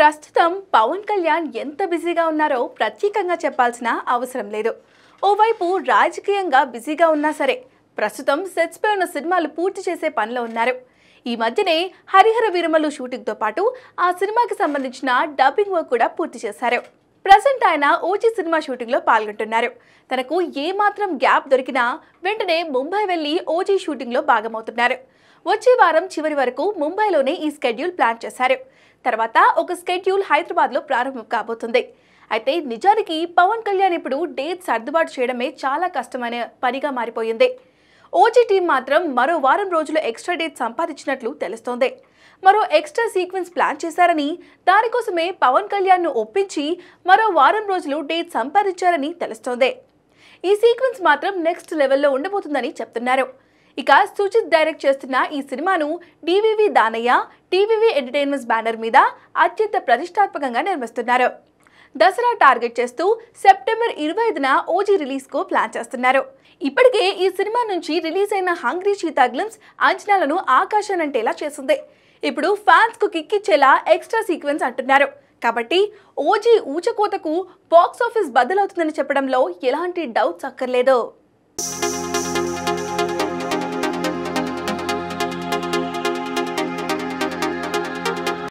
ప్రస్తుతం పవన్ కళ్యాణ్ ఎంత బిజీగా ఉన్నారో ప్రత్యేకంగా చెప్పాల్సిన అవసరం లేదు. ఓవైపు రాజకీయంగా బిజీగా ఉన్నా సరే ప్రస్తుతం సెట్స్ పై ఉన్న సినిమాలు పూర్తి చేసే పనిలో ఉన్నారు. ఈ మధ్యనే హరిహర వీరమలు షూటింగ్తో పాటు ఆ సినిమాకి సంబంధించిన డబ్బింగ్ వర్క్ కూడా పూర్తి చేశారు. ప్రజెంట్ ఆయన ఓజీ సినిమా షూటింగ్లో పాల్గొంటున్నారు. తనకు ఏమాత్రం గ్యాప్ దొరికినా వెంటనే ముంబై వెళ్లి ఓజీ షూటింగ్లో భాగమవుతున్నారు. వచ్చే వారం చివరి వరకు ముంబైలోనే ఈ స్కెడ్యూల్ ప్లాన్ చేశారు. తర్వాత ఒక స్కెడ్యూల్ హైదరాబాద్లో ప్రారంభం కాబోతుంది. అయితే నిజానికి పవన్ కళ్యాణ్ ఇప్పుడు డేట్ సర్దుబాటు చేయడమే చాలా కష్టమైన పనిగా మారిపోయింది. ఓజీ టీం మాత్రం మరో వారం రోజులు ఎక్స్ట్రా డేట్ సంపాదించినట్లు తెలుస్తోంది. మరో ఎక్స్ట్రా సీక్వెన్స్ ప్లాన్ చేశారని, దానికోసమే పవన్ కళ్యాణ్ను ఒప్పించి మరో వారం రోజులు డేట్ సంపాదించారని తెలుస్తోంది. ఈ సీక్వెన్స్ మాత్రం నెక్స్ట్ లెవెల్లో ఉండబోతుందని చెప్తున్నారు. ఇక సుజిత్ డైరెక్ట్ చేస్తున్న ఈ సినిమాను డివివి దానయ్య, టీవీవీ ఎంటర్టైన్మెంట్స్ బ్యానర్ మీద అత్యంత ప్రతిష్టాత్మకంగా నిర్మిస్తున్నారు. దసరా టార్గెట్ చేస్తూ సెప్టెంబర్ 25న ఓజీ రిలీజ్కు ప్లాన్ చేస్తున్నారు. ఇప్పటికే ఈ సినిమా నుంచి రిలీజ్ అయిన హంగ్రీ చీతా గ్లిమ్స్ అంచనాలను ఆకాశానంటేలా చేసింది. ఇప్పుడు ఫ్యాన్స్ కు కిక్కిచ్చేలా ఎక్స్ట్రా సీక్వెన్స్ అంటున్నారు. కాబట్టి ఓజీ ఊచకోతకు బాక్స్ ఆఫీస్ బద్దలవుతుందని చెప్పడంలో ఎలాంటి డౌట్స్ అక్కర్లేదు.